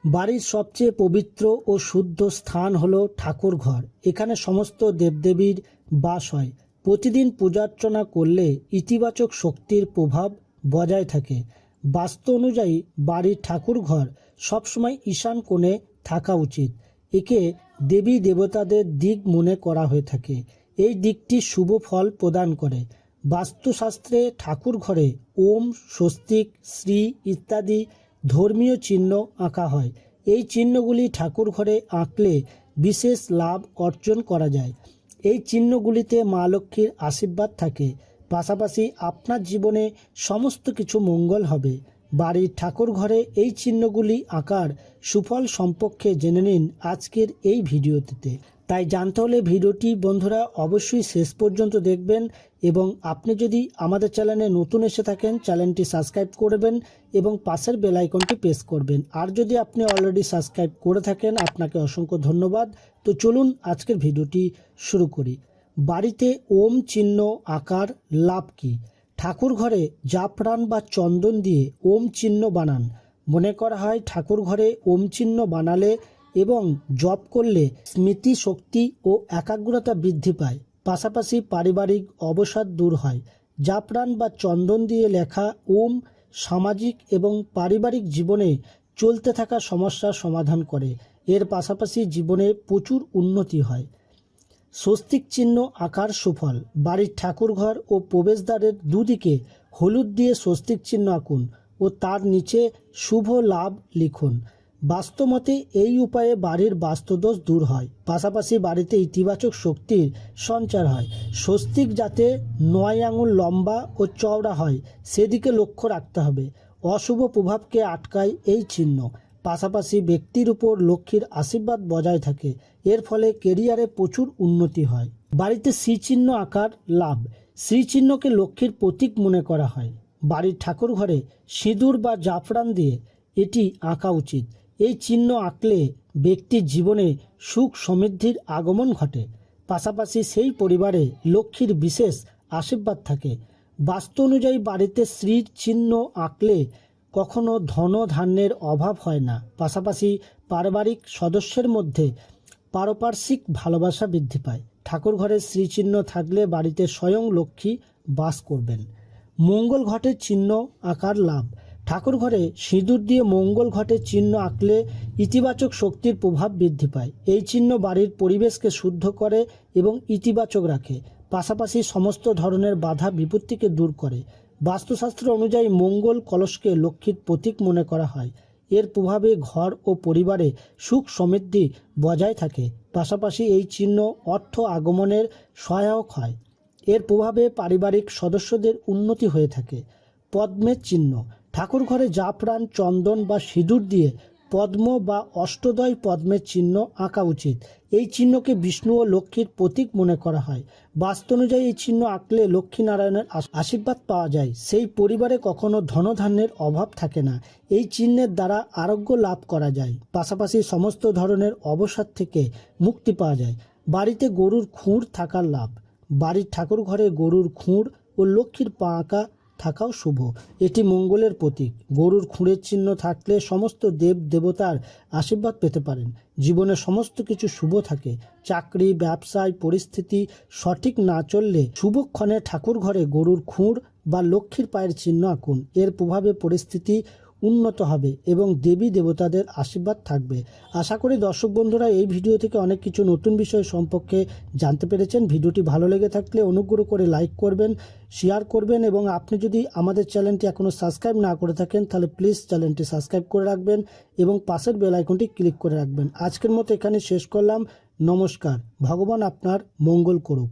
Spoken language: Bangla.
বাড়ির সবচেয়ে পবিত্র ও শুদ্ধ স্থান হলো ঠাকুর ঘর। এখানে সমস্ত দেবদেবীর বাস হয়। প্রতিদিন পূজার্চনা করলে ইতিবাচক শক্তির প্রভাব বজায় থাকে। বাস্তু অনুযায়ী বাড়ির ঠাকুর ঘর সবসময় ঈশান কোণে থাকা উচিত। একে দেবী দেবতাদের দিক মনে করা হয়ে থাকে। এই দিকটি শুভ ফল প্রদান করে। বাস্তুশাস্ত্রে ঠাকুর ঘরে ওম, স্বস্তিক, শ্রী ইত্যাদি ধর্মীয় চিহ্ন আঁকা হয়। এই চিহ্নগুলি ঠাকুর ঘরে আঁকলে বিশেষ লাভ অর্জন করা যায়। এই চিহ্নগুলিতে মা লক্ষ্মীর আশীর্বাদ থাকে। পাশাপাশি আপনার জীবনে সমস্ত কিছু মঙ্গল হবে। বাড়ির ঠাকুর ঘরে এই চিহ্নগুলি আঁকার সুফল সম্পর্কে জেনে নিন আজকের এই ভিডিওটিতে। তাই জানতে হলে ভিডিওটি বন্ধুরা অবশ্যই শেষ পর্যন্ত দেখবেন এবং আপনি যদি আমাদের চ্যানেলে নতুন এসে থাকেন চ্যানেলটি সাবস্ক্রাইব করবেন এবং পাশের বেল আইকনটি প্রেস করবেন। আর যদি আপনি অলরেডি সাবস্ক্রাইব করে থাকেন আপনাকে অসংখ্য ধন্যবাদ। তো চলুন আজকের ভিডিওটি শুরু করি। বাড়িতে ওম চিহ্ন আঁকার লাভ কী? ঠাকুর ঘরে জাফরান বা চন্দন দিয়ে ওম চিহ্ন বানান। মনে করা হয় ঠাকুর ঘরে ওম চিহ্ন বানালে এবং জপ করলে স্মৃতি শক্তি ও একাগ্রতা বৃদ্ধি পায়। পাশাপাশি পারিবারিক অবসাদ দূর হয়। জাফরান বা চন্দন দিয়ে লেখা ওম সামাজিক এবং পারিবারিক জীবনে চলতে থাকা সমস্যার সমাধান করে। এর পাশাপাশি জীবনে প্রচুর উন্নতি হয়। স্বস্তিক চিহ্ন আঁকার সুফল। বাড়ির ঠাকুরঘর ও প্রবেশদ্বারের দুদিকে হলুদ দিয়ে স্বস্তিক চিহ্ন আঁকুন ও তার নিচে শুভ লাভ লিখুন। বাস্তবমতে এই উপায়ে বাড়ির বাস্তুদোষ দূর হয়। পাশাপাশি বাড়িতে ইতিবাচক শক্তির সঞ্চার হয়। স্বস্তিক যাতে 9 আঙুল লম্বা ও চওড়া হয় সেদিকে লক্ষ্য রাখতে হবে। অশুভ প্রভাবকে আটকায় এই চিহ্ন। পাশাপাশি ব্যক্তির উপর লক্ষ্মীর আশীর্বাদ বজায় থাকে। এর ফলে কেরিয়ারে প্রচুর উন্নতি হয়। বাড়িতে শ্রীচিহ্ন আঁকার লাভ। শ্রীচিহ্নকে লক্ষ্মীর প্রতীক মনে করা হয়। বাড়ির ঠাকুর ঘরে সিঁদুর বা জাফরান দিয়ে এটি আঁকা উচিত। এই চিহ্ন আঁকলে ব্যক্তির জীবনে সুখ সমৃদ্ধির আগমন ঘটে। পাশাপাশি সেই পরিবারে লক্ষ্মীর বিশেষ আশীর্বাদ থাকে। বাস্তু অনুযায়ী বাড়িতে শ্রীর চিহ্ন আঁকলে কখনো ধন ধান্যের অভাব হয় না। পাশাপাশি পারিবারিক সদস্যের মধ্যে পারপার্শ্বিক ভালোবাসা বৃদ্ধি পায়। ঠাকুর ঘরে শ্রীচিহ্ন থাকলে বাড়িতে স্বয়ং লক্ষ্মী বাস করবেন। মঙ্গল ঘটের চিহ্ন আঁকার লাভ। ঠাকুর ঘরে সিঁদুর দিয়ে মঙ্গল ঘটের চিহ্ন আঁকলে ইতিবাচক শক্তির প্রভাব বৃদ্ধি পায়। এই চিহ্ন বাড়ির পরিবেশকে শুদ্ধ করে এবং ইতিবাচক রাখে। পাশাপাশি সমস্ত ধরনের বাধা বিপত্তিকে দূর করে। বাস্তুশাস্ত্র অনুযায়ী মঙ্গল কলসকে লক্ষ্মীর প্রতীক মনে করা হয়। এর প্রভাবে ঘর ও পরিবারে সুখ সমৃদ্ধি বজায় থাকে। পাশাপাশি এই চিহ্ন অর্থ আগমনের সহায়ক হয়। এর প্রভাবে পারিবারিক সদস্যদের উন্নতি হয়ে থাকে। পদ্মের চিহ্ন। ঠাকুর ঘরে জাফরান, চন্দন বা সিঁদুর দিয়ে পদ্ম বা অষ্টদয় পদ্মের চিহ্ন আঁকা উচিত। এই চিহ্নকে বিষ্ণু ও লক্ষ্মীর প্রতীক মনে করা হয়। বাস্তু অনুযায়ী এই চিহ্ন আঁকলে লক্ষ্মীনারায়ণের আশীর্বাদ পাওয়া যায়। সেই পরিবারে কখনো ধনধান্যের অভাব থাকে না। এই চিহ্নের দ্বারা আরোগ্য লাভ করা যায়। পাশাপাশি সমস্ত ধরনের অবসাদ থেকে মুক্তি পাওয়া যায়। বাড়িতে গরুর খুঁড় থাকার লাভ। বাড়ির ঠাকুর ঘরে গরুর খুঁড় ও লক্ষ্মীর পা আঁকা থাকাও শুভ। এটি মঙ্গলের প্রতীক। গরুর খুঁড়ের চিহ্ন থাকলে সমস্ত দেব দেবতার আশীর্বাদ পেতে পারেন। জীবনে সমস্ত কিছু শুভ থাকে। চাকরি, ব্যবসায় পরিস্থিতি সঠিক না চললে শুভক্ষণে ঠাকুর ঘরে গরুর খুঁড় বা লক্ষ্মীর পায়ের চিহ্ন আঁকুন। এর প্রভাবে পরিস্থিতি উন্নত হবে এবং দেবী দেবতাদের আশীর্বাদ থাকবে। আশা করি দর্শক বন্ধুরা এই ভিডিও থেকে অনেক কিছু নতুন বিষয় সম্পর্কে জানতে পেরেছেন। ভিডিওটি ভালো লেগে থাকলে অনুগ্রহ করে লাইক করবেন, শেয়ার করবেন এবং আপনি যদি আমাদের চ্যানেলটি এখনও সাবস্ক্রাইব না করে থাকেন তাহলে প্লিজ চ্যানেলটি সাবস্ক্রাইব করে রাখবেন এবং পাশের বেল আইকনটি ক্লিক করে রাখবেন। আজকের মতো এখানে শেষ করলাম। নমস্কার। ভগবান আপনার মঙ্গল করুক।